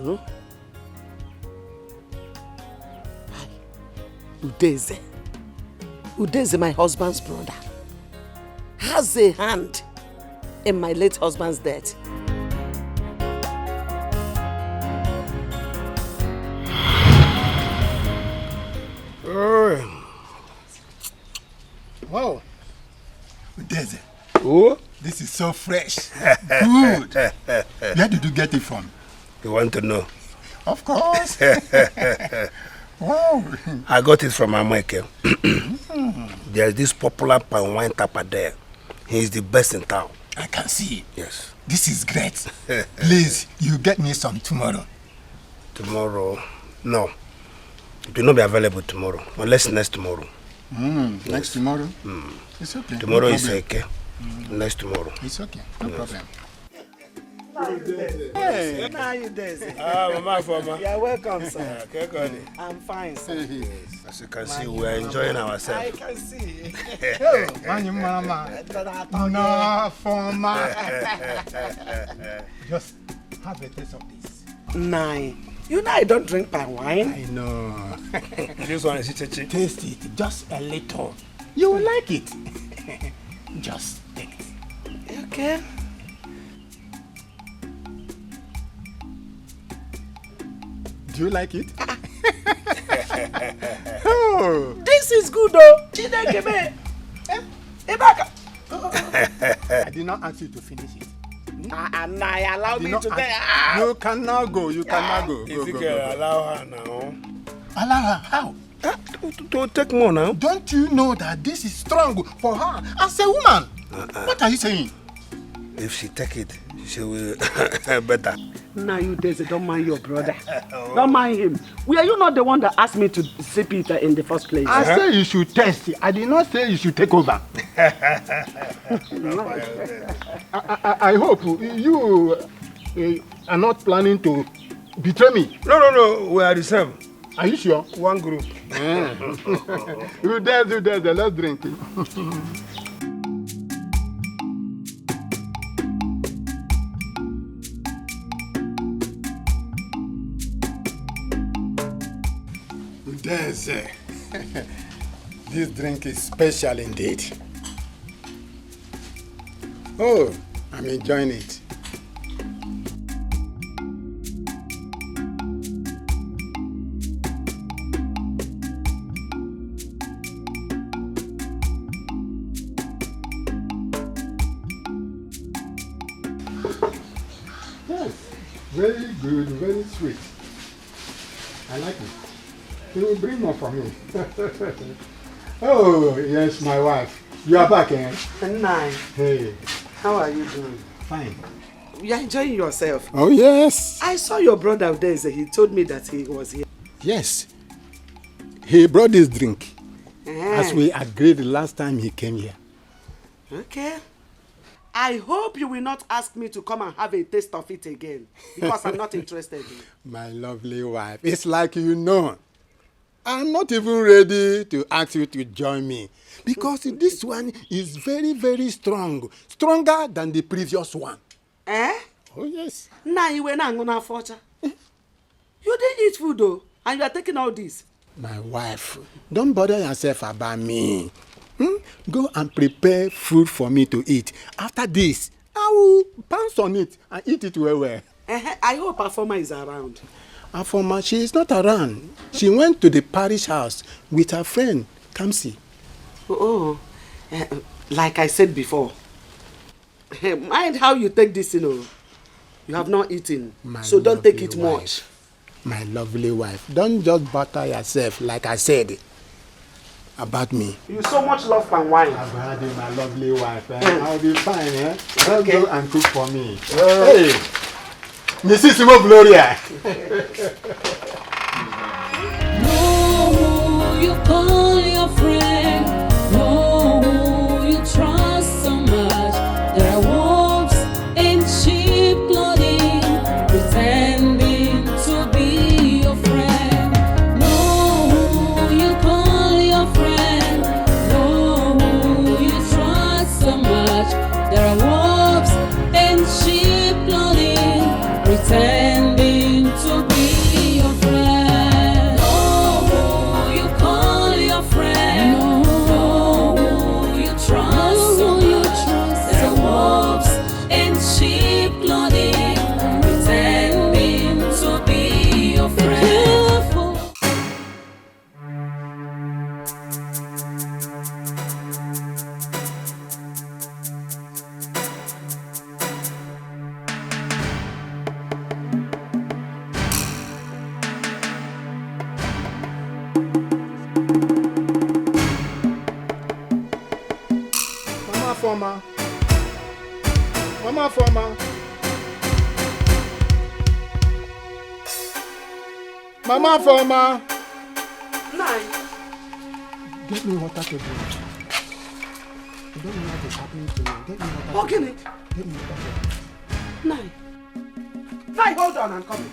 Huh? Udeze. Udeze, my husband's brother, has a hand in my late husband's death. Wow. Udeze. Oh? This is so fresh. Good. Where did you get it from? You want to know? Of course. Wow. I got it from Ameke. There's this popular palm wine tapper there. He's the best in town. I can see. Yes. This is great. Please, you get me some tomorrow. Tomorrow? No. It will not be available tomorrow. Unless next tomorrow. Yes. Next tomorrow? It's okay. Tomorrow is okay. Next tomorrow. It's okay. No problem. Hey, how are you, Daisy? Mama, Mama. You are welcome, sir. Okay, I'm fine, sir. As you can see, we are enjoying ourselves. I can see. Mama. No, forma. Just have a taste of this. Nine. You know I don't drink palm wine. I know. This one is chichi. Taste it, just a little. You will like it. Just take it. Okay. Do you like it? Oh. This is good though. I did not ask you to finish it. And I allow me to take. You can now go. You can now go. Go, go, go. Allow her now. Allow her? How? To take more now. Don't you know that this is strong for her as a woman? What are you saying? If she take it, she will better. Now you Daisy, don't mind your brother. Don't mind him. Were you not the one that asked me to sip it in the first place? I said you should test it. I did not say you should take over. I hope you are not planning to betray me. No. We are the same. Are you sure? One group. You dare, let's drink. This drink is special indeed. Oh, I'm enjoying it. Yes, very good, very sweet. I like it. You will bring more for me. Oh, yes, my wife. You are back, eh? Nine. Hey. How are you doing? Fine. You're enjoying yourself. Oh, yes. I saw your brother Daisy. He told me that he was here. Yes. He brought this drink. As we agreed the last time he came here. Okay. I hope you will not ask me to come and have a taste of it again. Because I'm not interested. My lovely wife. It's like you know. I'm not even ready to ask you to join me. Because this one is very, very strong. Stronger than the previous one. Eh? Oh, yes. Now you were not gonna fortune. You didn't eat food though, and you are taking all this. My wife, don't bother yourself about me. Go and prepare food for me to eat. After this, I will pounce on it and eat it well. I hope Afoma is around. Afoma, she is not around. She went to the parish house with her friend, Kamsi. Like I said before, mind how you take this, You have not eaten, so don't take it much. My lovely wife, don't just butter yourself like I said about me. You so much love palm wine. I've had my lovely wife. I'll be fine. Let's go and cook for me. Hey, Mrs. Gloria. No, you call your friend. No, you trust so much. There are wolves in sheep clothing, pretending to be your friend. No, you call your friend. No, you trust so much. There are wolves in sheep clothing, pretending to Forma. Mama Forma. Mama Forma. Nine. Get me water to drink. I don't know what is happening to me. Get me water. What can it? Get me water. Nine. Nine, hold on, I'm coming.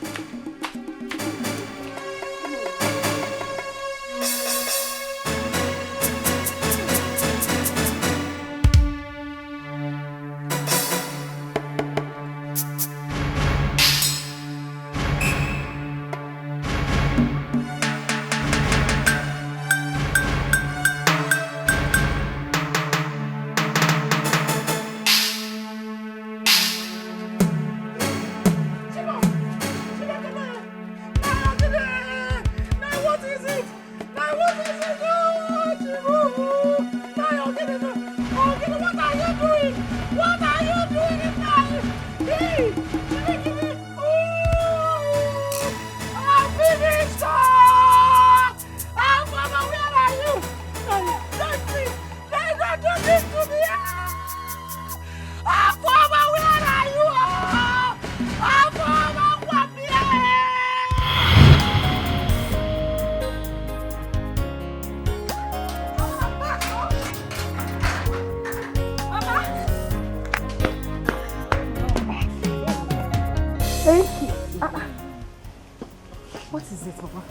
What is it, Mama?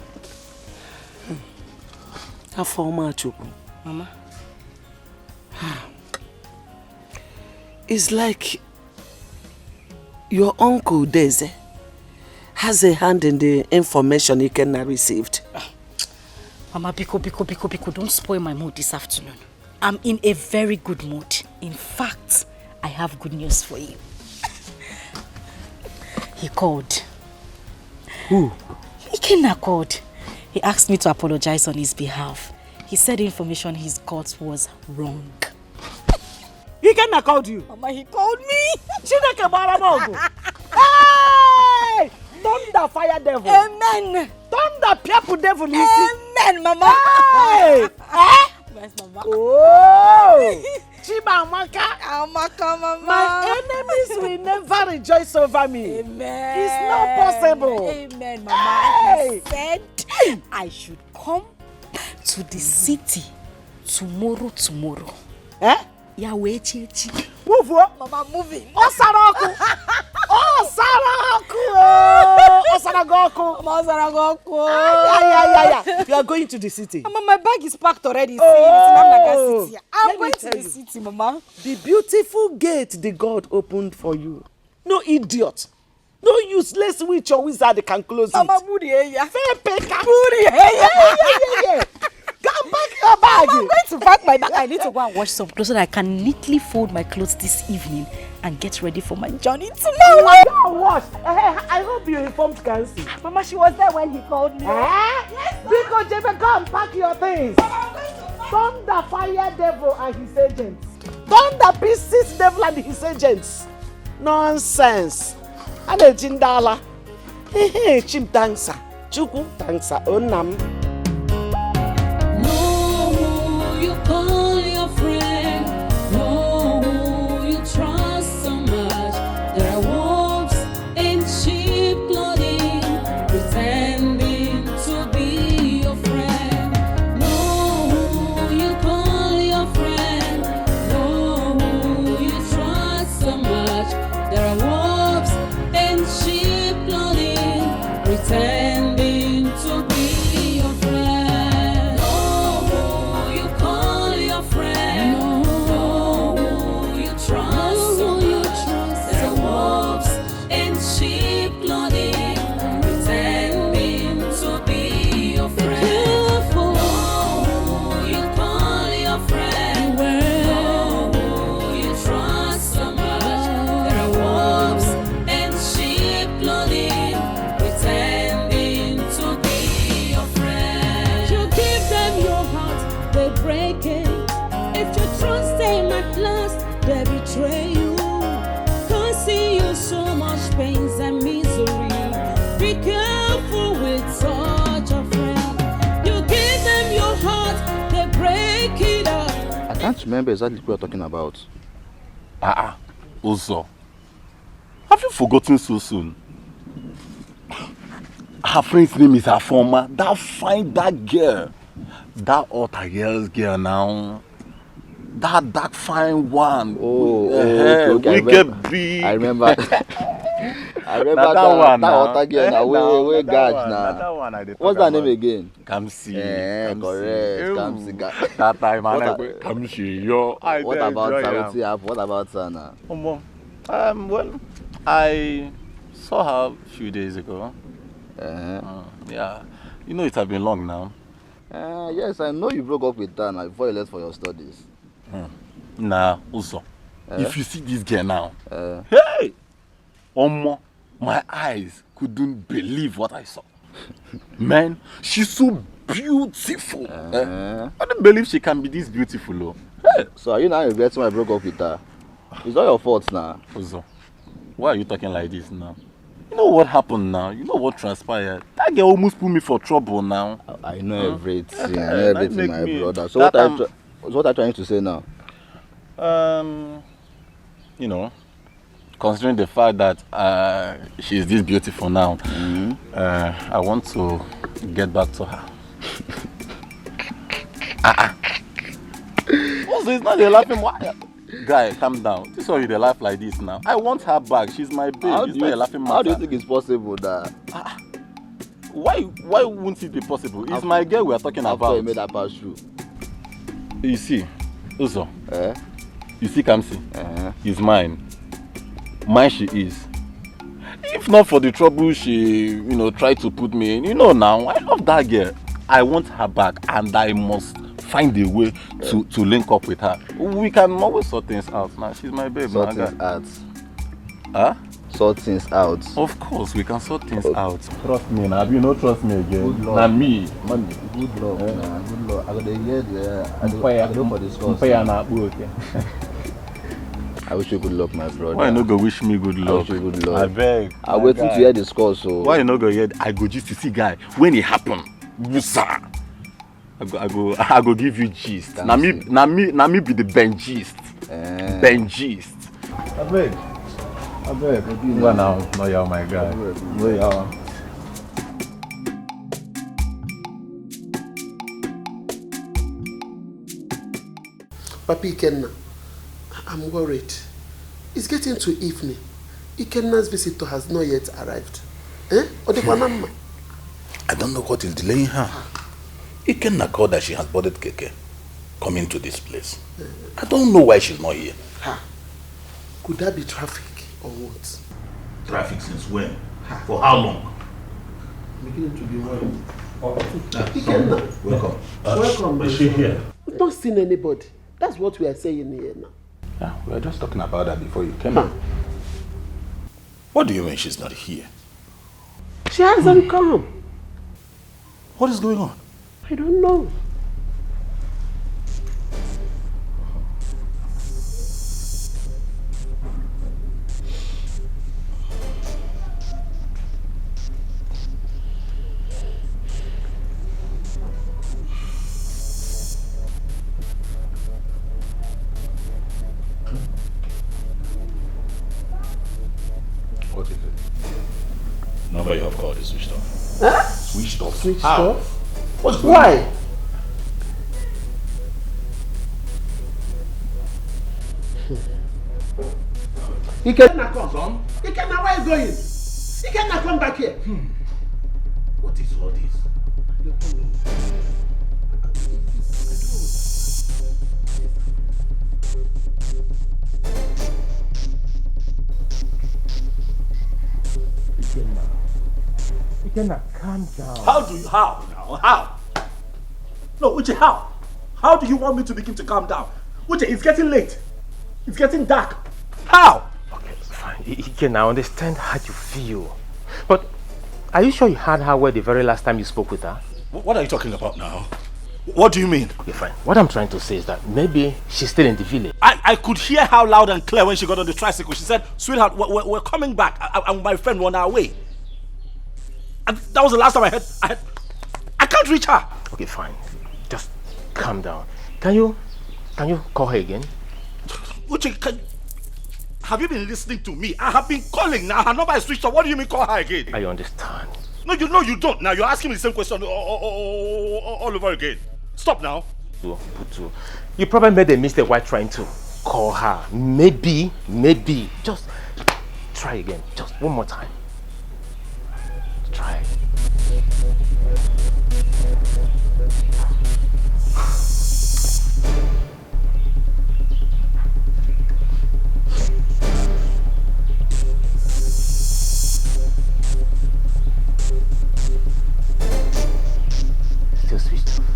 Mama. It's like your uncle Deze has a hand in the information Ikenna received. Mama, Biko, don't spoil my mood this afternoon. I'm in a very good mood. In fact, I have good news for you. He called. Who? Ikenna called. He asked me to apologize on his behalf. He said the information he got was wrong. Ikenna called you? Mama, he called me. Chineke Baramogo. Hey! Thunder fire devil. Amen. Thunder people devil. Amen, Mama. Hey! Yes, Mama. Oh! Chiba Amaka, Mama. My enemies will never rejoice over me. Amen. It's not possible. Amen, Mama. He said I should come to the city tomorrow. Eh? Yahweh Chichi. Move up. Mama, moving. Osaraku. Osaragoku. Mama, Osaragoku. Yeah. You are going to the city. Mama, my bag is packed already. Oh. See, I'm Let going me to tell the you. city, Mama. The beautiful gate the God opened for you. No idiot. No useless witch or wizard can close Mama, it. Buri, yeah. Fair peka. Buri, Yeah. Come back your bag. I'm going to pack my bag. I need to go and wash some clothes so that I can neatly fold my clothes this evening and get ready for my journey tomorrow. Wash. I hope you informed Kansi. Mama, she was there when he called me. Yes, because Jebe, go and pack your things. Thunder fire devil and his agents. Thunder pieces devil and his agents. Nonsense. And a jindala. Hey, chim dancer. Chuku dancer. Onam. You call your friend, know who you trust so much. There are wolves in sheep clothing, pretending to be your friend. Know who you call your friend, know who you trust so much. There are wolves in sheep clothing, pretending to be your friend. They betray you, causing you so much pains and misery. Be careful with such a friend. You give them your heart, they break it up. I can't remember exactly what you're talking about. Also, have you forgotten so soon? Her friend's name is Afoma. That girl. That other girl now. That fine one. Okay. I remember. I remember that other girl now. We got now. What's that name again? Kamsi. Correct. Kamsi. That time, Kamsi. Yo. What about her? What about her now? Well, I saw her a few days ago. Yeah. You know it has been long now. Yes, I know you broke up with her now before you left for your studies. Nah, also, if you see this girl now, hey! My eyes couldn't believe what I saw. Man, she's so beautiful. I don't believe she can be this beautiful. Though. Hey. So are you now regretting why I broke up with her? It's all your fault now. Also, why are you talking like this now? You know what happened now? You know what transpired? That girl almost put me for trouble now. I know everything. I know everything, my brother. So what are you trying to say now? You know, considering the fact that she's this beautiful now, I want to get back to her. Also, it's not a laughing matter. Guy, calm down. This is why you laugh like this now. I want her back. She's my babe. It's not a laughing matter. How do you think it's possible that? Why won't it be possible? It's my girl we are talking about. After you made that pass through. You see, Uzo. You see Kamsi? He's mine. Mine she is. If not for the trouble she, tried to put me in, now, I love that girl. I want her back and I must find a way to link up with her. We can always sort things out now. She's my baby. Sort things out. Huh? Sort things out. Of course, we can sort things out. Trust me now. You don't trust me again. Now me. Money. Good luck. Good luck. I got to hear I go for discuss. I wish you good luck, my brother. Why you not go wish me good luck? I wish you good luck. I beg. I waiting to hear this call, so. Why you not go hear? I go just to see guy when it happen. Busa. I go give you gist. Now me be the Benjist. Benjist. I beg. Well now, no you my guy. No you. Papi Ikenna, I'm worried. It's getting to evening. Ikenna's visitor has not yet arrived. I don't know what is delaying her. Ikenna called that she has boarded Keke coming to this place. I don't know why she's not here. Could that be traffic or what? Traffic since when? For how long? I'm beginning to be worried. Ikenna, welcome. Welcome. Is she here? We've not seen anybody. That's what we are saying here now. Yeah, we were just talking about that before you came in. What do you mean she's not here? She hasn't come. What is going on? I don't know. What is it? Number you have called is switched off. Huh? Switched off? Switched How? off? What's going on? Why? Ikenna come. Son? Ikenna, where are you going? Ikenna, come back here. What is all this? Ikenna, calm down. How now? How? No, Uche, how? How do you want me to begin to calm down? Uche, it's getting late. It's getting dark. How? Okay, it's fine. Ikenna, I understand how you feel. But are you sure you heard her well the very last time you spoke with her? What are you talking about now? What do you mean? Okay, fine. What I'm trying to say is that maybe she's still in the village. I could hear her loud and clear when she got on the tricycle. She said, sweetheart, we're coming back. And my friend on our way. And that was the last time I can't reach her. Okay, fine. Just calm down. Can you call her again? Uche, Have you been listening to me? I have been calling now. Her number is switched off. What do you mean call her again? I understand. No, you don't. Now you're asking me the same question all over again. Stop now. Putu, you probably made a mistake while trying to call her. Maybe. Just try again. Just one more time. Try. Still switched off.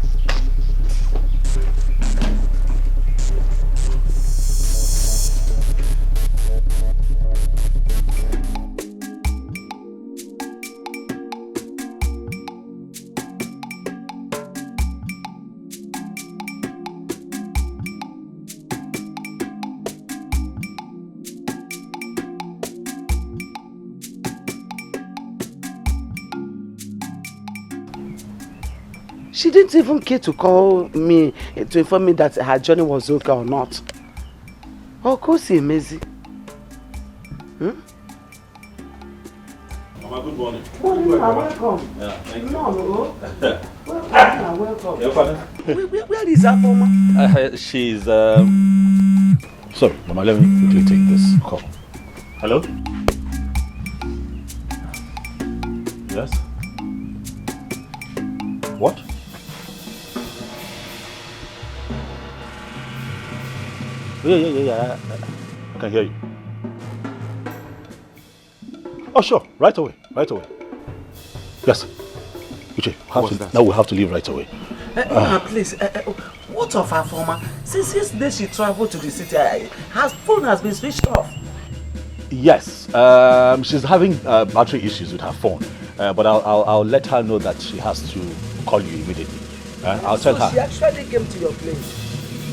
She didn't even care to call me to inform me that her journey was okay or not. Of course, amazing. Mama, good morning. Welcome. Yeah, thank you. No. Welcome. Where is her mama? She's sorry, Mama, let me quickly take this call. Hello? Yes? What? Yeah. I can hear you. Oh, sure. Right away. Yes. Uche, now we have to leave right away. Please, what of her former? Since yesterday she traveled to the city, her phone has been switched off. Yes. She's having battery issues with her phone. But I'll let her know that she has to call you immediately. I'll tell her. She actually came to your place.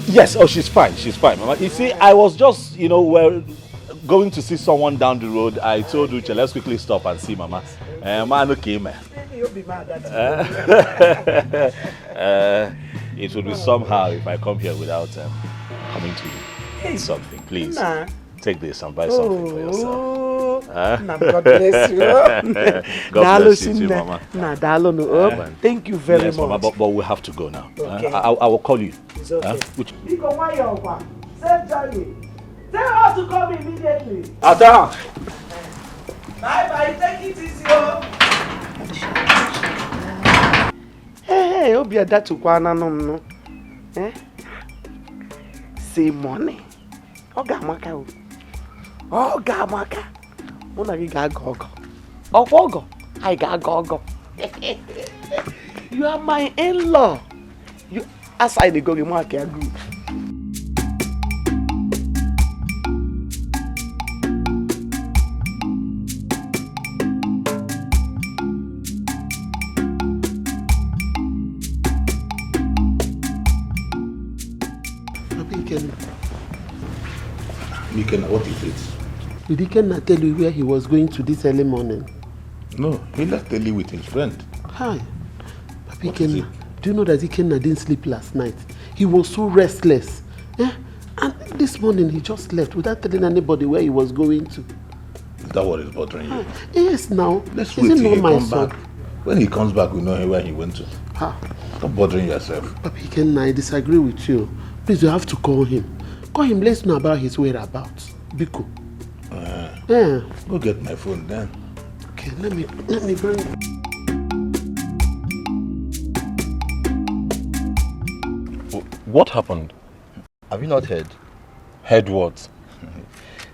Yes, she's fine, Mama. You see, I was just, going to see someone down the road. I told Uche, let's quickly stop and see Mama. Man, okay, man. You'll be mad at It would be somehow if I come here without coming to you. Hey, something, please. Nah. Take this and buy something for yourself. God bless you. God bless you too, Mama. Thank you very much. Mama, but we have to go now. Okay. I will call you. It's okay. Save Johnny. Tell her to come immediately. Ada! Bye, take it easy. Hey, Obia, that to Kwana no. Say money. Ogamaka. Una ga gogo. Ogogo. I ga gogo. You are my in-law. You aside the gogi market group. Ikenna, what is it? Did Ikenna tell you where he was going to this early morning? No, he left early with his friend. Hi. Papi Ikenna, do you know that Ikenna didn't sleep last night? He was so restless. And this morning he just left without telling anybody where he was going to. Is that what is bothering you? Yes, now. Let's wait till he comes back. When he comes back, we know where he went to. Stop bothering yourself. Papi Ikenna, I disagree with you. Please, you have to call him. Call him, let's know about his whereabouts. Biko. Go get my phone then. Okay, let me bring it. What happened? Have you not heard? Heard what?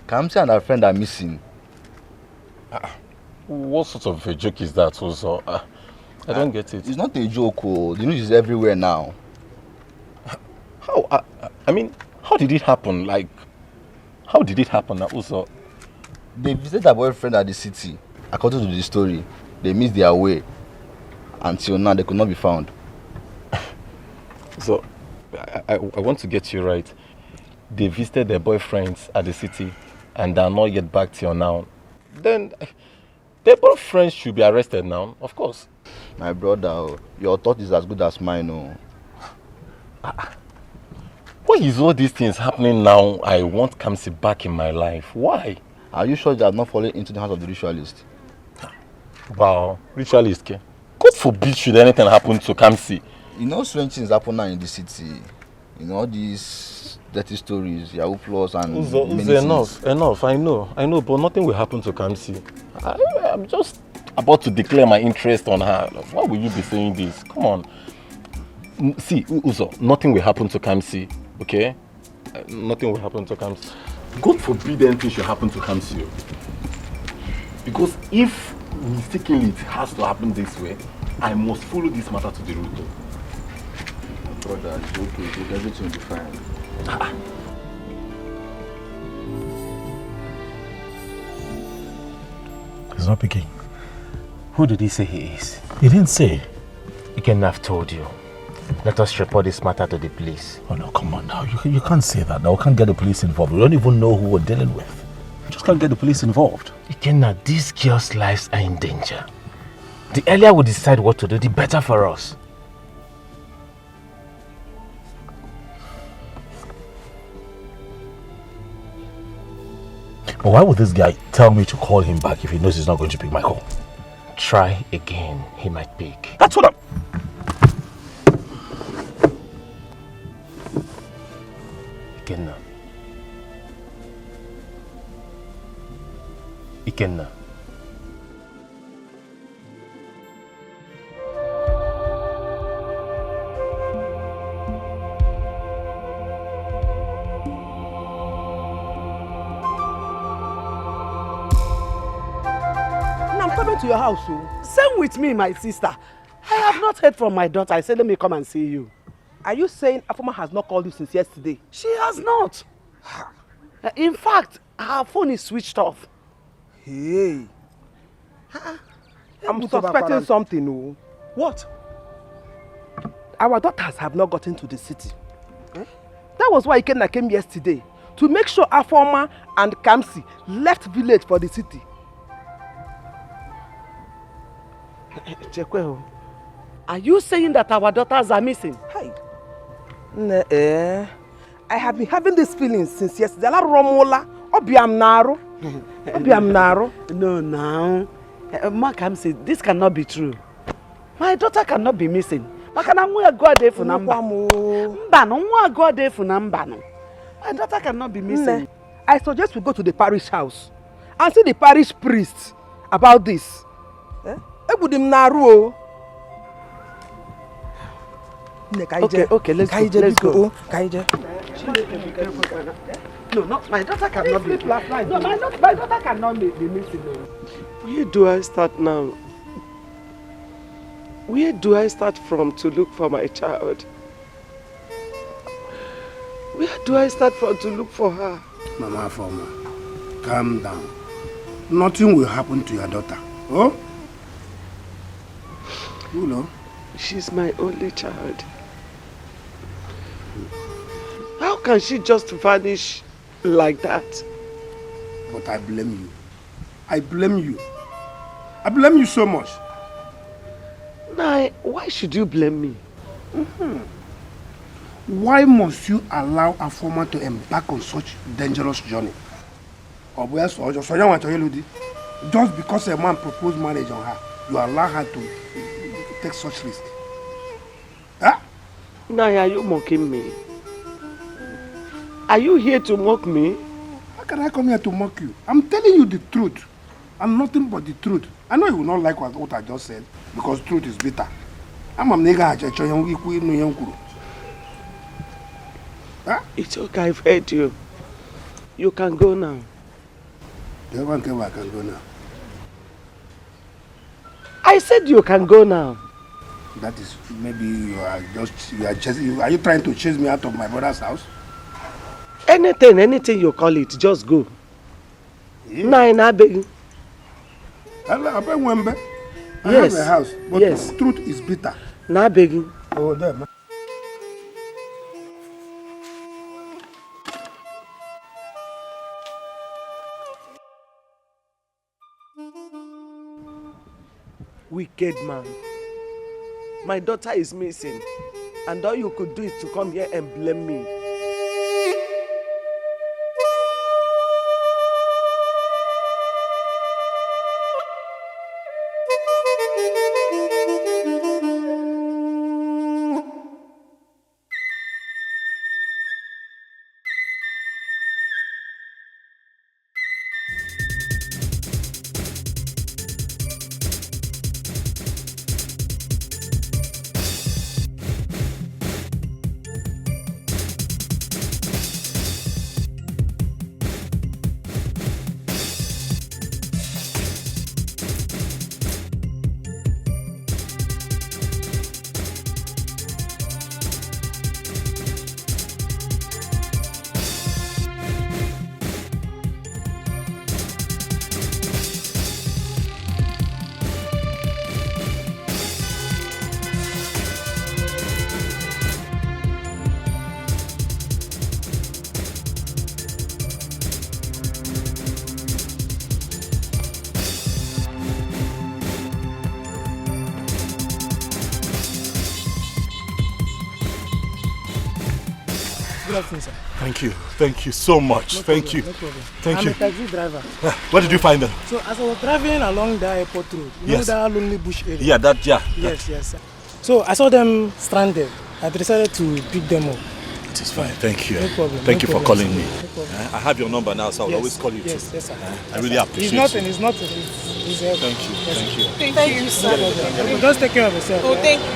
Kamsi and her friend are missing. What sort of a joke is that also? I don't get it. It's not a joke. The news is everywhere now. How? I mean, how did it happen? Like, how did it happen also? They visited their boyfriend at the city. According to the story, they missed their way. Until now, they could not be found. So, I want to get you right. They visited their boyfriends at the city and they are not yet back till now. Then, their boyfriends should be arrested now, of course. My brother, your thought is as good as mine. Why is all these things happening now? I want Kamsi back in my life. Why? Are you sure you have not fallen into the hands of the ritualist? Wow, ritualist, okay? God forbid should anything happen to Kamsi. You know strange things happen now in the city. You know all these dirty stories, Yahoo Plus and enough. I know, but nothing will happen to Kamsi. I'm just about to declare my interest on her. Why will you be saying this? Come on. See, Uzo, nothing will happen to Kamsi, okay? Nothing will happen to Kamsi. God forbid anything should happen to Kamsi. Because if mistakenly it has to happen this way, I must follow this matter to the root. Brother, it's okay. Everything will be fine. He's not picking. Who did he say he is? He didn't say. He can have told you. Let us report this matter to the police. Oh no, come on now. You can't say that now. We can't get the police involved. We don't even know who we're dealing with. We just can't get the police involved. Ikenna, these girls' lives are in danger. The earlier we decide what to do, the better for us. But why would this guy tell me to call him back if he knows he's not going to pick my call? Try again. He might pick. That's what I'm... Ikenna. Ikenna. I'm coming to your house. Same with me, my sister. I have not heard from my daughter. I said, let me come and see you. Are you saying Afoma has not called you since yesterday? She has not. In fact, her phone is switched off. Hey. I'm suspecting something. Oh. What? Our daughters have not gotten to the city. That was why Ikenna came yesterday, to make sure Afoma and Kamsi left village for the city. Chekwe, are you saying that our daughters are missing? Hi. I have been having these feelings since yesterday. No, now. Ma Kamsi, this cannot be true. My daughter cannot be missing. My daughter cannot be missing. I suggest we go to the parish house and see the parish priest about this. Okay, let's go. No, my daughter cannot be. No, my daughter cannot be missing. Where do I start now? Where do I start from to look for my child? Where do I start from to look for her? Mama Foma, calm down. Nothing will happen to your daughter. Oh? You know? She's my only child. How can she just vanish like that? But I blame you. I blame you. I blame you so much. Nah, why should you blame me? Why must you allow Afoma to embark on such dangerous journey? Just because a man proposed marriage on her, you allow her to take such risk? Huh? Nah, are you mocking me? Are you here to mock me? How can I come here to mock you? I'm telling you the truth. And nothing but the truth. I know you will not like what I just said, because truth is bitter. It's okay, I've heard you. You can go now. I can go now. I said you can go now. That is, maybe are you trying to chase me out of my brother's house? Anything you call it, just go. Yeah. I beg you. I have a house, but yes. The truth is bitter. I beg you. Oh, there, man. Wicked man. My daughter is missing, and all you could do is to come here and blame me. Good afternoon, sir. Thank you so much. No Thank problem, you. No problem. Thank I'm you. a taxi driver. Where did you find them? So as I was driving along the airport road, you know that lonely bush area? Yeah. Yes, sir. So I saw them stranded. I decided to pick them up. It is fine. Thank you. No problem. Thank you for calling me. No problem. I have your number now, so I'll always call you too. Yes, sir. I really appreciate it. It's nothing. It's helpful. Thank you. Yes, Thank you. Thank you, sir. No, just take care of yourself. Oh, thank you.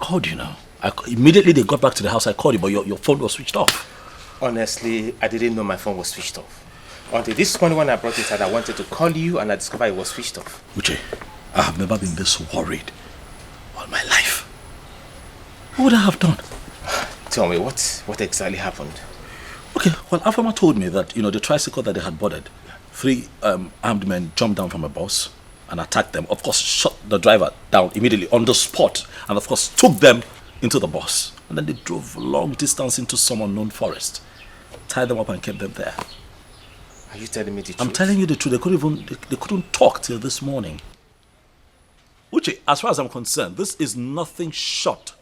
Called you now. Immediately they got back to the house, I called you, but your phone was switched off. Honestly, I didn't know my phone was switched off. Until this morning when I brought it out, I wanted to call you and I discovered it was switched off. Uche, I have never been this worried all my life. What would I have done? Tell me, what exactly happened? Okay, well, Afama told me that, the tricycle that they had boarded, 3 armed men jumped down from a bus and attacked them. Of course, shot the driver down immediately on the spot and, of course, took them into the bus. And then they drove a long distance into some unknown forest, tied them up and kept them there. Are you telling me the truth? I'm telling you the truth. They couldn't talk till this morning. Uche, as far as I'm concerned, this is nothing short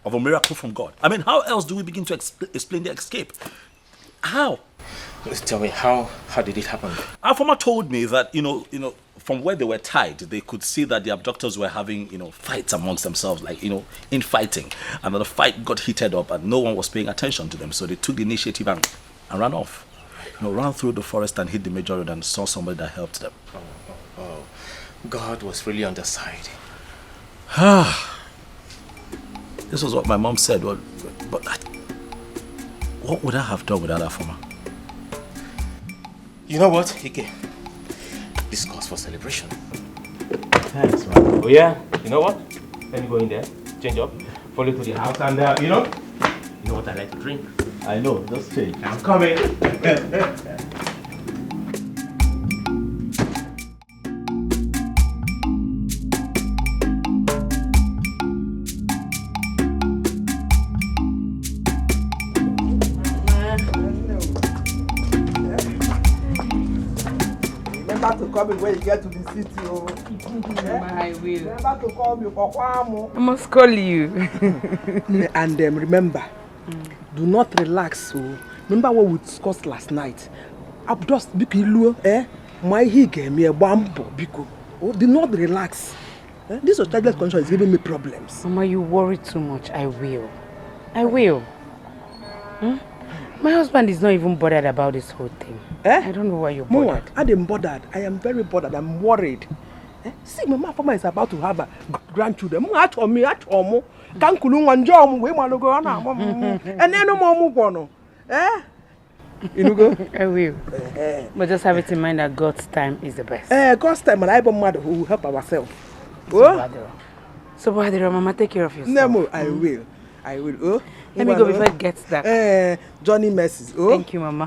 of a miracle from God. I mean, how else do we begin to explain the escape? How? Tell me, how did it happen? Afama told me that, from where they were tied, they could see that the abductors were having, fights amongst themselves, like, infighting. And that the fight got heated up and no one was paying attention to them. So they took the initiative and ran off. Ran through the forest and hit the major road and saw somebody that helped them. Oh. God was really on their side. This was what my mom said. But what would I have done without Afama? You know what, Ike? This calls for celebration. Thanks, man. Oh yeah, you know what? Let me go in there, change up, follow to the house, and you know what I like to drink. I know, just change. I'm coming. Remember to call me when you get to the city. Oh. I will. Remember to call me for Kwamo. I must call you. And remember, do not relax. Oh. Remember what we discussed last night. I'm just my hig me a bambo biko. Oh, do not relax. This childless condition is giving me problems. Mama, you worry too much. I will. My husband is not even bothered about this whole thing. I don't know why you're bothered. I am bothered. I am very bothered. I'm worried. See, my mama is about to have a grandchildren. And then no more. You go? I will. But just have it in mind that God's time is the best. God's time, and I am mother who will help ourselves. So, Mama, take care of yourself. No, I will. Oh. Let me go before it gets dark. Johnny messes. Oh. Thank you, Mama.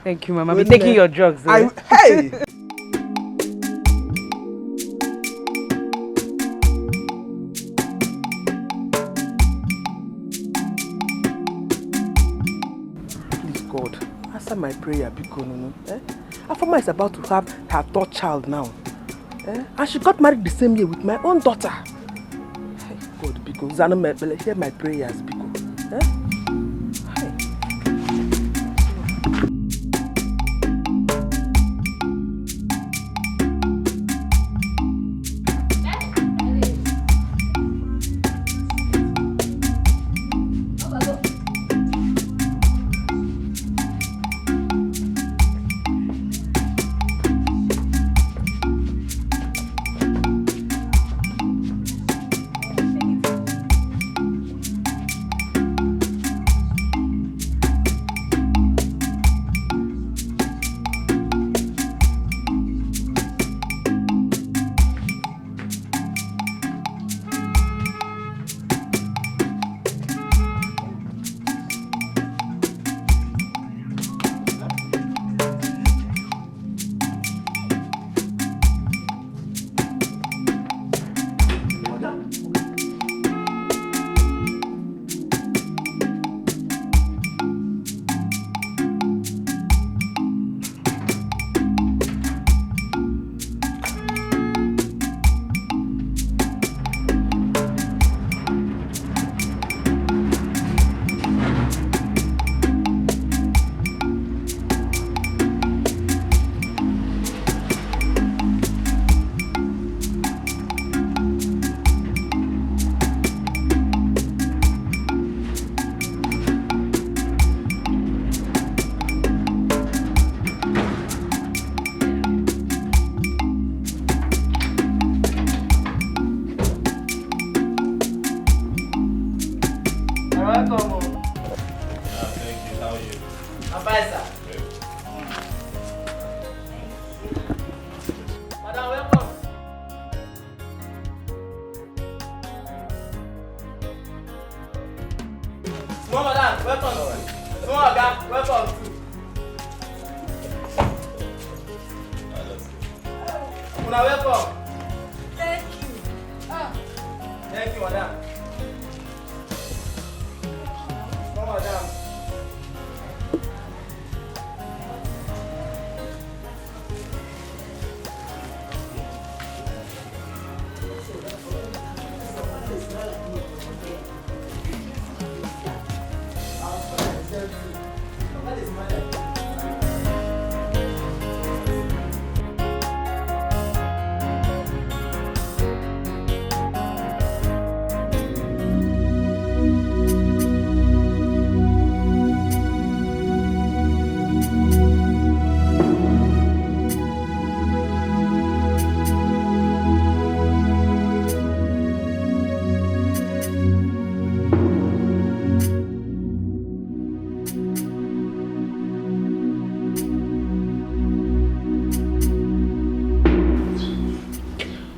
Thank you, Mama. Be taking your drugs. Hey! Please, God, answer my prayer because Afama is about to have her third child now. And she got married the same year with my own daughter. Hey, God, because Zana, hear my prayers because. You're welcome. Thank you. How are you? I'm fine, sir. Madam, welcome. Small madam, welcome. Small guy, welcome too. Una welcome. Thank you. Thank you, madam. Small madam.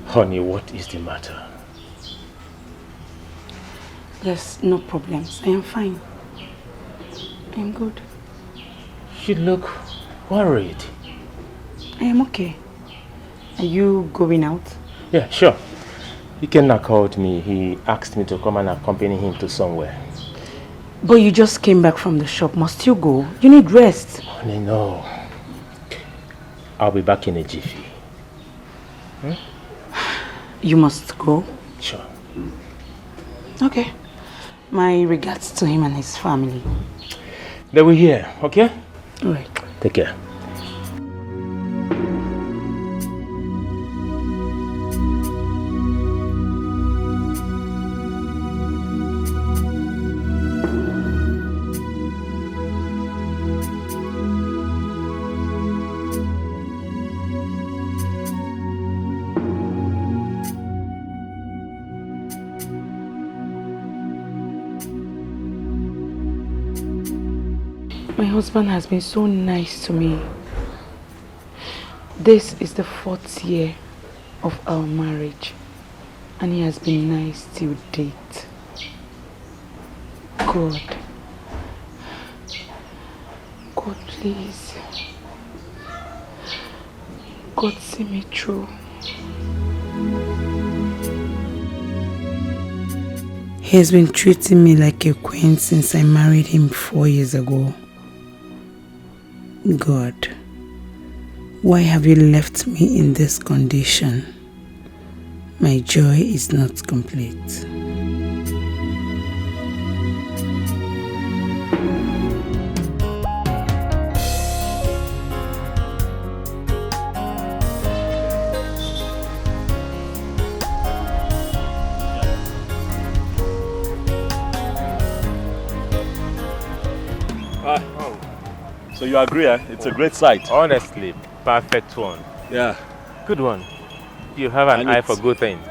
Honey, what is the matter? Yes, no problems. I am fine. I am good. You look worried. I am okay. Are you going out? Yeah, sure. Ikenna called me. He asked me to come and accompany him to somewhere. But you just came back from the shop. Must you go? You need rest. Honey, no. I'll be back in a jiffy. You must go? Sure. Okay. My regards to him and his family. They will hear, okay? All right. Take care. My husband has been so nice to me. This is the 4th year of our marriage, and he has been nice till date. God, please. God, see me through. He has been treating me like a queen since I married him 4 years ago. God, why have you left me in this condition? My joy is not complete. So you agree, eh? It's a great site. Honestly, perfect one. Yeah. Good one. You have an eye for good things.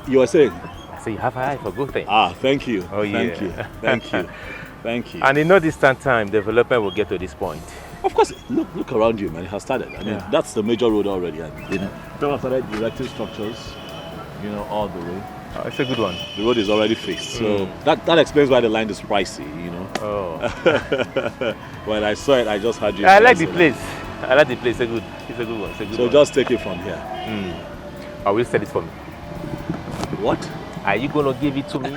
You were saying? I say you have an eye for good things. Ah, thank you. Oh, yeah. Thank you. Thank you. Thank you. And in no distant time, development will get to this point. Of course, look around you, man. It has started. I mean, that's the major road already. And, people have started erecting structures, all the way. Oh, it's a good one. The road is already fixed. So that explains why the land is pricey, Oh. When I saw it, I just had you. I like the place. I like the place. It's a good one. It's a good so one. just take it from here. I will sell it for me. What? Are you going to give it to me?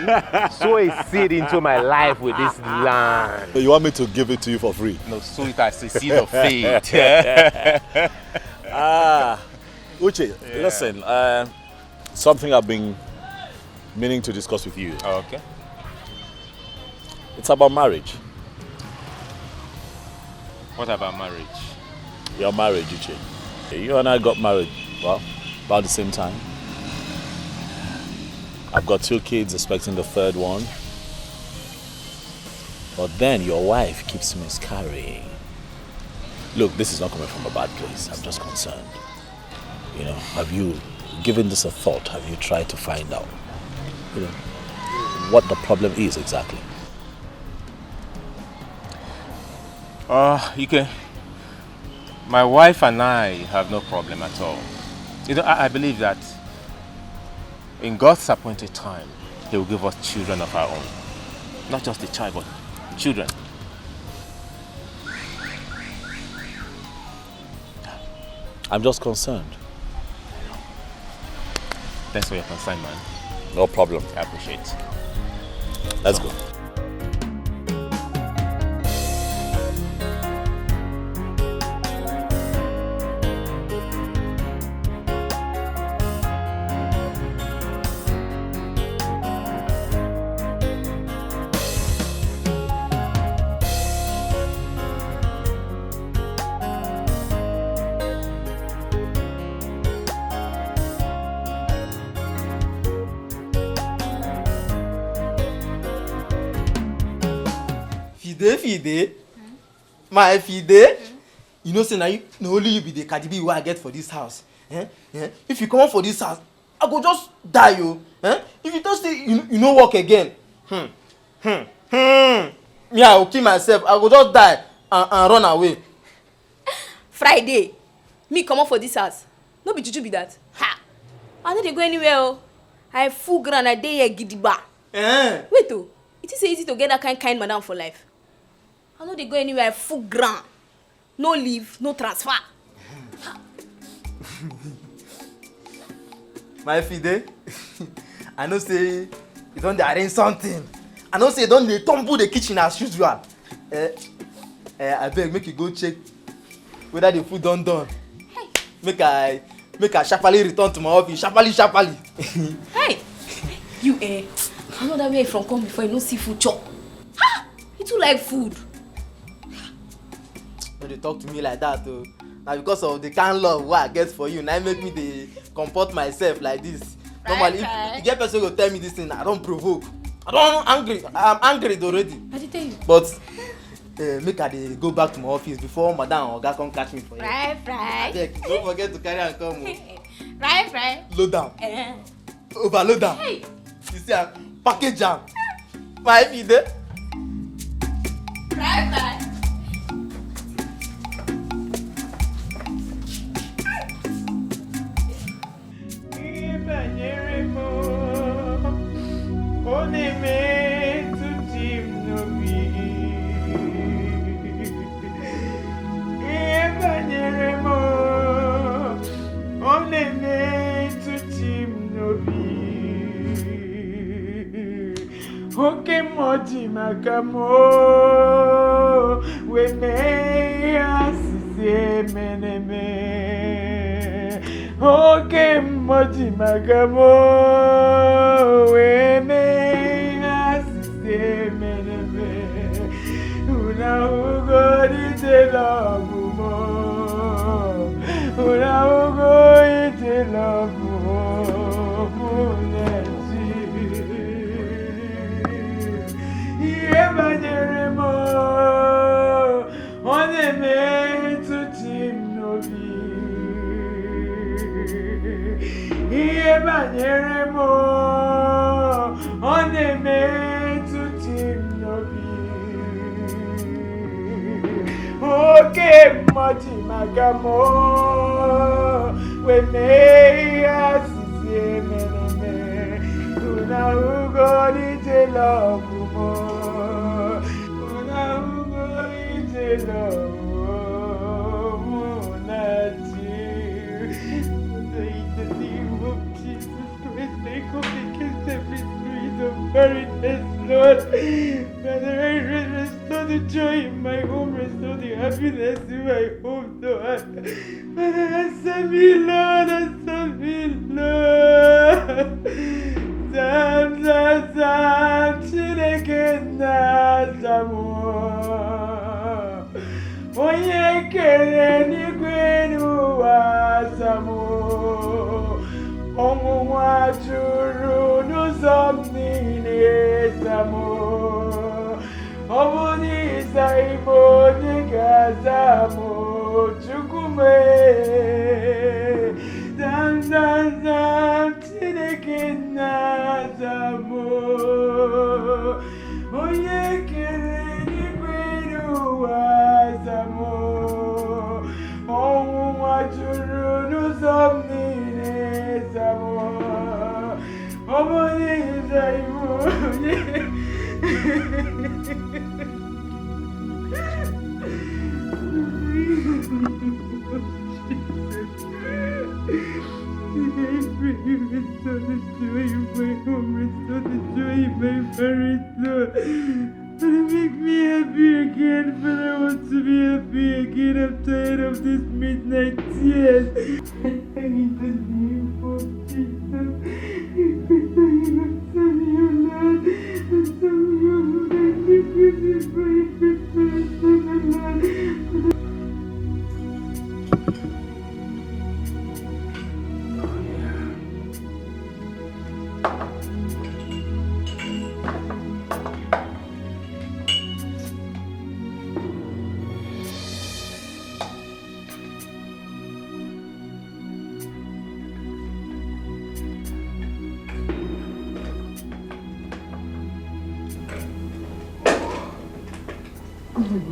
Sow a seed into my life with this land. So you want me to give it to you for free? No, sow it as a seed of faith. Uche, listen. Something I've been meaning to discuss with you. Oh, okay. It's about marriage. What about marriage? Your marriage, Uche. You and I got married, well, about the same time. I've got 2 kids, expecting the 3rd one. But then your wife keeps miscarrying. Look, this is not coming from a bad place. I'm just concerned. Have you given this a thought? Have you tried to find out, what the problem is exactly? Ike, my wife and I have no problem at all. You know, I believe that in God's appointed time, He will give us children of our own. Not just a child, but children. I'm just concerned. Thanks for your concern, man. No problem. I appreciate it. Let's go. Fide, my Fide, you know, say now only you be the Cardi B I get for this house. If you come out for this house, I go just die, yo. If you don't say you no work again, me I will kill myself. I go just die and run away. Friday, me come out for this house. No be juju be that. Ha! I no dey go anywhere. Oh, I full ground. I dey here gidigba. Wait oh, it is easy to get that kind madam for life. I know they go anywhere full ground. No leave, no transfer. My Fide, I know say you don't arrange something. I know say you don't tumble the kitchen as usual. I beg make you go check whether the food done. Hey. Make I sharply return to my office. Sharply. Hey, you I know that where you from come before you no see food chop. Ha! You too like food. No dey talk to me like that oh. Na because of the kind love wey I get for you na make me dey comport myself like this. Normally if you get person go tell me this thing, I don provoke. I don angry. I'm angry already. I dey tell you. But make I dey go back to my office before madam and oga come catch me for here. Right. Abeg, don't forget to carry am come o. Right. Load down. Overload am. Hey. You see am, package am. My Fide. Right. Oke moji magamo we me asise meneme. Oke moji magamo we me asise meneme. Una ugo ite love mo. Una ugo ite love mo. Ebanyeremo, oneme tutim novi. Ebanyeremo, oneme tutim novi. Oke moti magamo, we me asise meneme. Una ugo dite love. Lord, Father, restore the joy in my home, restore the happiness in my home, Lord. Father, answer me, Lord, answer me, Lord. Sam, Chineke na Samu. Onye kere n'igwe n'ụwa Samu. Ọnwụnwa juru n'ụzọ m niile Samu. Ọ bụ n'ịza ime onye ga-aza m Chukwu mee. Sam, Chineke na Samu. Onye kere n'igwe n'ụwa Restore the joy in my home, restore the joy in my marriage, Lord. Father, make me happy again. Father, I want to be happy again. I'm tired of this midnight tears. In the name of Jesus. Some you, Lord. Some you, Lord. I give you this praise, Lord.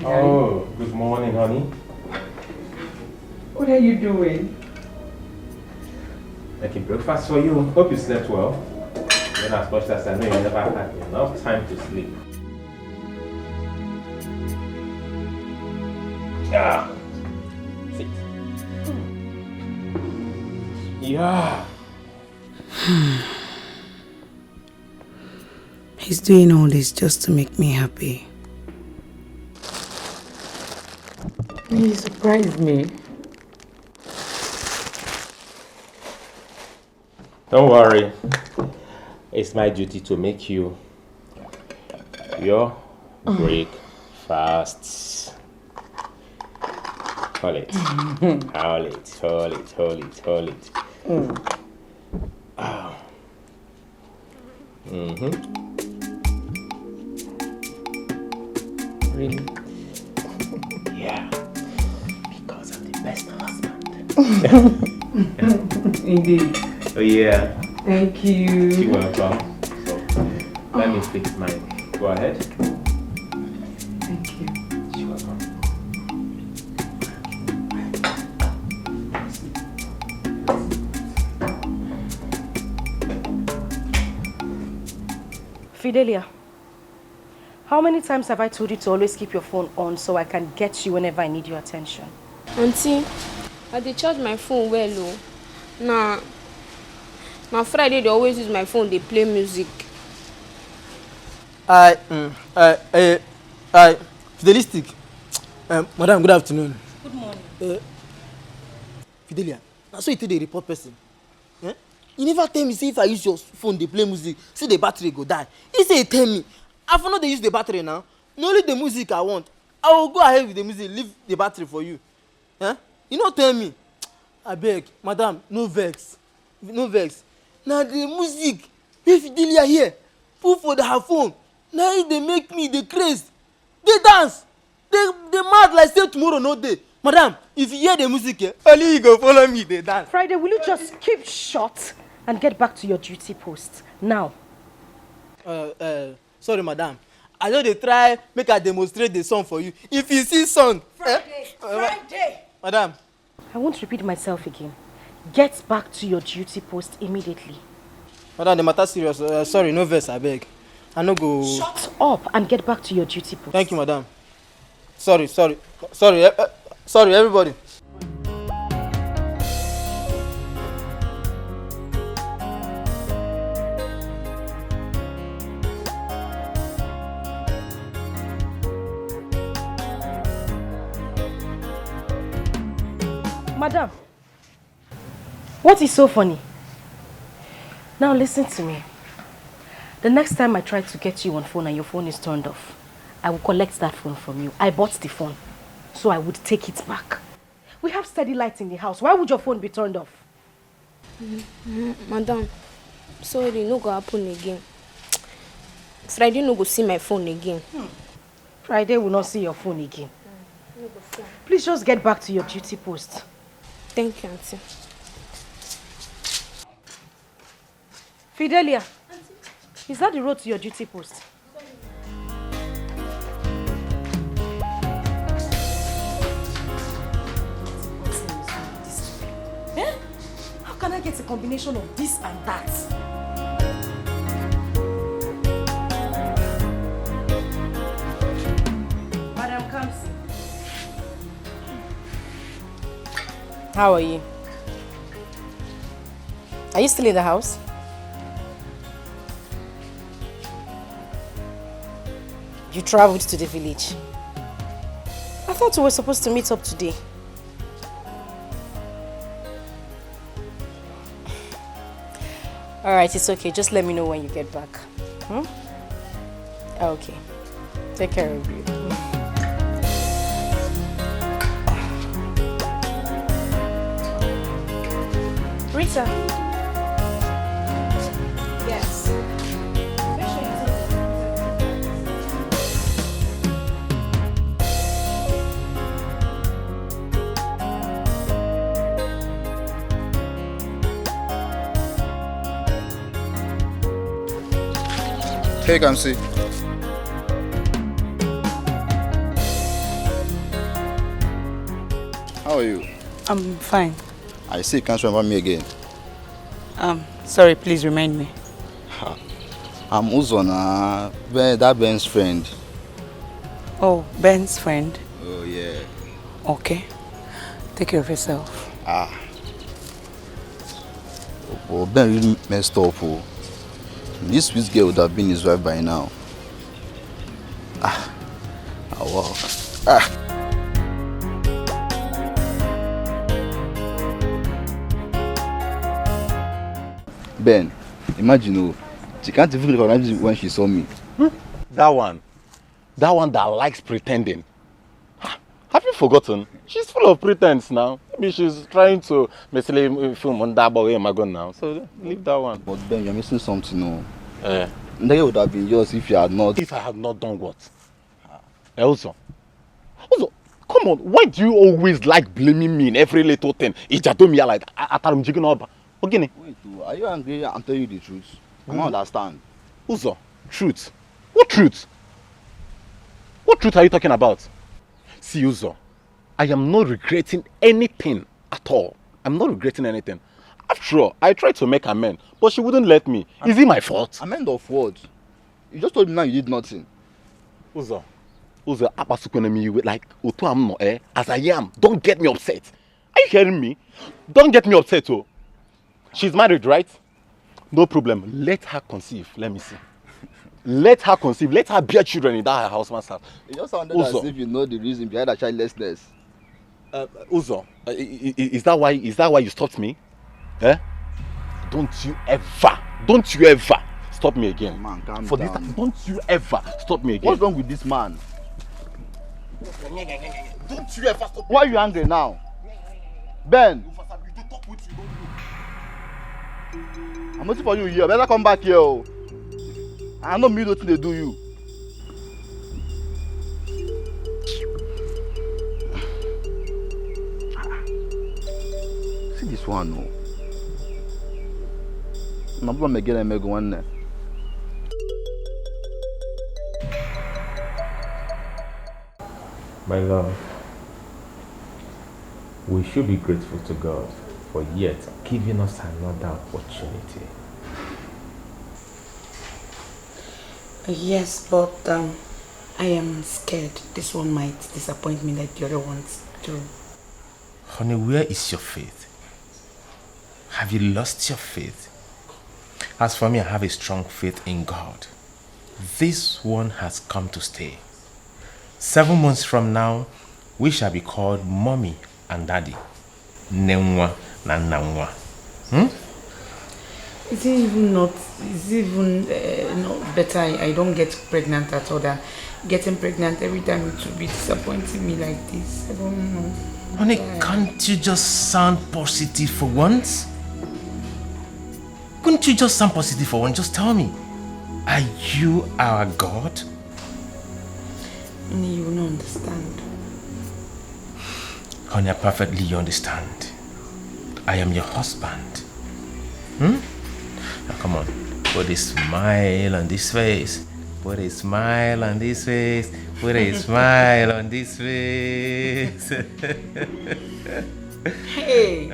Oh, good morning, honey. What are you doing? Making breakfast for you. Hope you slept well. Then as much as I know, you never had enough time to sleep. Yeah. Sit. Yeah. He's doing all this just to make me happy. You surprised me. Don't worry. It's my duty to make you your breakfast. Hold it. Hold it. Hold it. Hold it. Hold it. Oh. Really? Yeah. Because I'm the best husband. Indeed. Oh yeah. Thank you. You're welcome. So let me fix mine. Go ahead. Thank you. You're welcome. Fidelia, how many times have I told you to always keep your phone on so I can get you whenever I need your attention? Auntie, I dey charge my phone well o. Na Friday they always use my phone, they play music. Fidelistic. Madam, good afternoon. Good morning. Fidelia, so you take the report person. You never tell me, say if I use your phone, they play music, see the battery go die. You say, tell me, I know they use the battery now. Not only the music I want. I will go ahead with the music, leave the battery for you. You not tell me. I beg, madam, no vex. No vex. Now the music, if Fidelia here, put for her phone. Now they make me, they craze. They dance. They mad like say tomorrow no day. Madam, if you hear the music, only you go follow me, they dance. Friday, will you just keep short and get back to your duty post now? Sorry, madam. I know they try make I demonstrate the song for you. If you see song, Friday. Madam. I won't repeat myself again. Get back to your duty post immediately. Madam, the matter serious. Sorry, no verse, I beg. I no go. Shut up and get back to your duty post. Thank you, madam. Sorry, everybody. Madam, what is so funny? Now listen to me. The next time I try to get you on phone and your phone is turned off, I will collect that phone from you. I bought the phone, so I would take it back. We have steady light in the house. Why would your phone be turned off? Madam, sorry, no go happen again. Friday no go see my phone again. Friday will not see your phone again. Please just get back to your duty post. Thank you, Auntie. Fidelia, is that the road to your duty post? How can I get a combination of this and that? How are you? Are you still in the house? You traveled to the village. I thought we were supposed to meet up today. Alright, it's okay. Just let me know when you get back. Okay. Take care of you. Rita. Yes. Hey, Kamsi. How are you? I'm fine. I see you can't remember me again. Sorry, please remind me. I'm Uzona, that Ben's friend. Oh, Ben's friend? Oh, yeah. Okay. Take care of yourself. Oh, Ben really messed up. Oh. This sweet girl would have been his wife by now. Wow. Ben, imagine, she can't even recognize me when she saw me. That one that likes pretending. Have you forgotten? She's full of pretense now. Maybe she's trying to film on that boy now. So leave that one. But Ben, you're missing something, no? That would have been yours if you had not. If I had not done what? Also, come on. Why do you always like blaming me in every little thing? Wait, are you angry? I'm telling you the truth. I don't understand. Uzo, truth? What truth? What truth are you talking about? See, Uzo, I am not regretting anything at all. I'm not regretting anything. After all, I tried to make amends, but she wouldn't let me. Is it my fault? Amend of what? You just told me now you did nothing. Uzo, like, as I am, don't get me upset. Are you hearing me? Don't get me upset, oh. She's married, right? No problem. Let her conceive. Let me see. Let her conceive. Let her bear children in that houseman's house. It just sounded as if you know the reason behind her childlessness. Uzo, is that why you stopped me? Don't you ever stop me again. Man, calm For down. this, don't you ever stop me again. What's wrong with this man? Don't you ever stop. Why are you angry now? Ben! I'm waiting for you here. Better come back here. Oh. I know me nothing they do you. See this one, no. I'm going to get a mega one there. My love, we should be grateful to God for yet giving us another opportunity. Yes, but I am scared this one might disappoint me like the other ones do. Honey, where is your faith? Have you lost your faith? As for me, I have a strong faith in God. This one has come to stay. 7 months from now, we shall be called Mommy and Daddy. Nenwa na Nanwa. Is it even not better I don't get pregnant at all than getting pregnant every time? It will be disappointing me like this. I don't know. Honey, can't you just sound positive for once? Couldn't you just sound positive for once? Just tell me, are you our God? Honey, you will not understand. Honey, I perfectly understand. I am your husband. Now come on, put a smile on this face. Put a smile on this face. Put a smile on this face. Hey!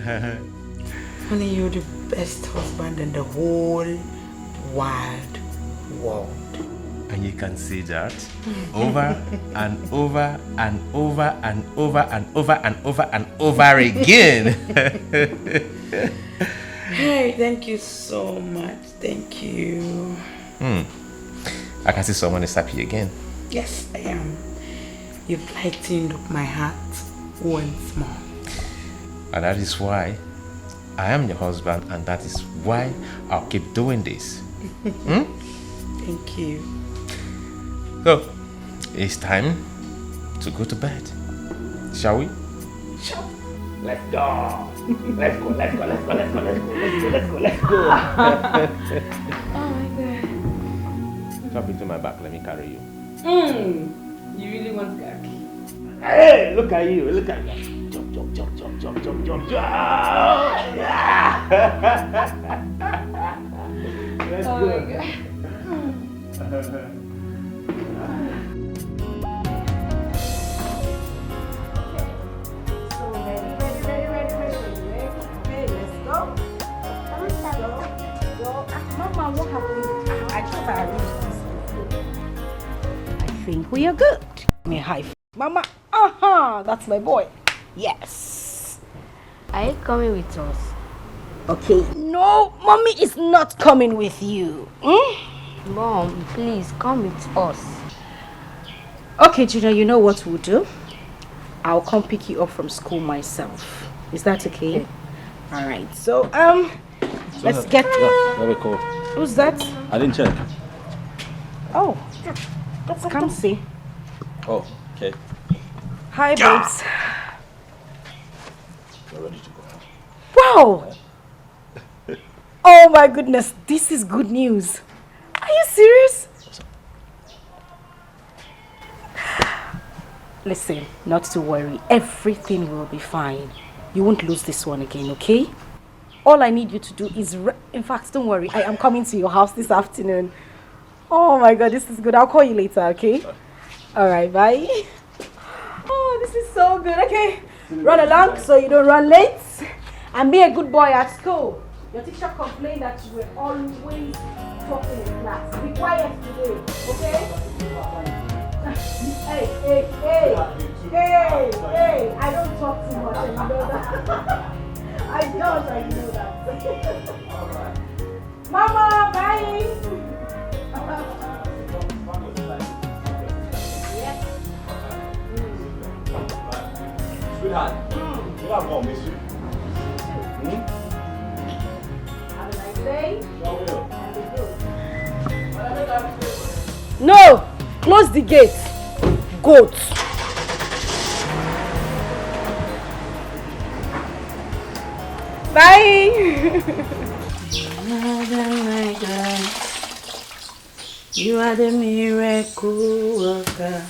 Honey, you're the best husband in the whole wide world. And you can say that over and over and over and over and over and over and over again. Hey, thank you so much. Thank you. I can see someone is happy again. Yes, I am. You've lightened up my heart once more. And that is why I am your husband, and that is why I'll keep doing this. Thank you. So, it's time to go to bed. Shall we? Sure. Let's go. Let's go. Let's go. Let's go. Let's go. Let's go. Let's go. Let's go. Oh my God. Jump into my back. Let me carry you. You really want gag? Hey, look at you. Look at you. Jump, jump, jump, jump, jump, jump, jump, jump. Let's Oh go. my God. Mama, what happened? I thought I arranged this before. I think we are good. Give me a high five. Mama, that's my boy. Yes. Are you coming with us? Okay. No, mommy is not coming with you. Mom, please come with us. Okay, Junior, you know what we'll do? I'll come pick you up from school myself. Is that okay? All right. So, let's get... Yeah, very cool. Who's that? I didn't check. Oh, let's come see. Oh, okay. Hi, babes. You're ready to go. Wow! Oh my goodness, this is good news. Are you serious? Listen, not to worry. Everything will be fine. You won't lose this one again, okay? All I need you to do is... In fact, don't worry. I am coming to your house this afternoon. Oh my God, this is good. I'll call you later, okay? Alright, bye. Oh, this is so good. Okay, run along so you don't run late. And be a good boy at school. Your teacher complained that you were always talking in class. Be quiet today, okay? Hey, I don't talk too much, and you know that. I don't, and you know that. Mama, bye! Sweetheart, you have more, miss you. Have a nice day. Sure will. No! Close the gate. Goat. Bye! My God, you are the miracle worker,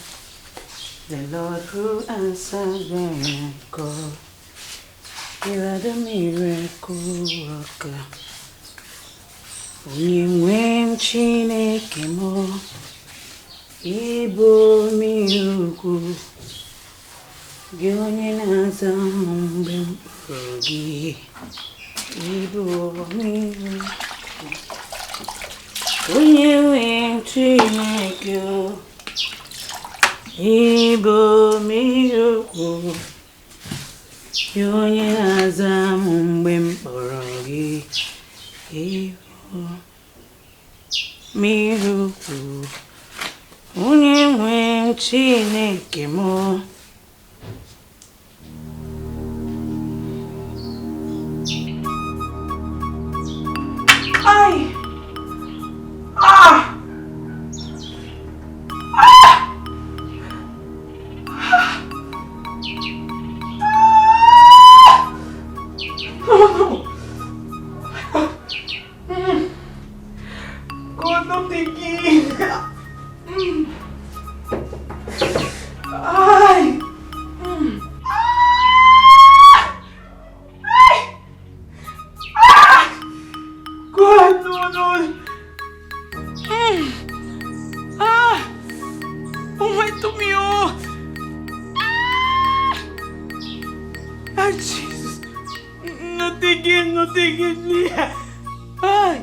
the Lord who answers when I call. You are the miracle worker. Onye nwe Chineke mo, Ibo mi ukwu, gị onye na-aza mgbe m kpọrọ gị. Ibo mi ukwu, onye nwe Chineke o, Ibo mi ukwu, gị onye na-aza mgbe m kpọrọ gị. Ibo mi ukwu, onye nwe Chineke mo. Ay! Ah! Ah! God, not again. Ay! God, no. Oh my tummy, Ah, Jesus. Not again, please. Ay.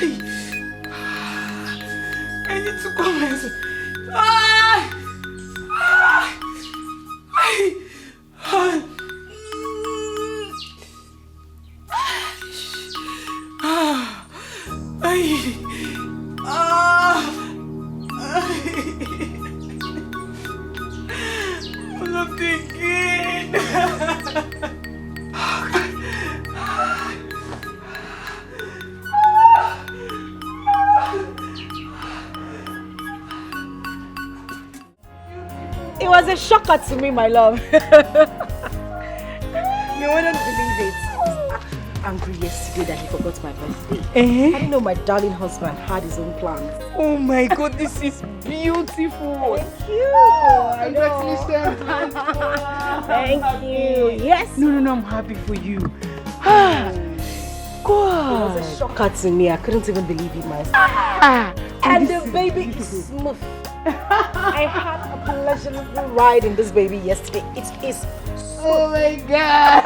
I need to go myself. It was a shocker to me, my love. You wouldn't believe it. I was actually angry yesterday that he forgot my birthday. I didn't know my darling husband had his own plans. Oh my God, this is beautiful. Thank you. Congratulations. Thank you. Yes. No, I'm happy for you. It was a shocker to me. I couldn't even believe it myself. And the baby is smooth. I had a pleasurable ride in this baby yesterday. It is smooth. Oh my God.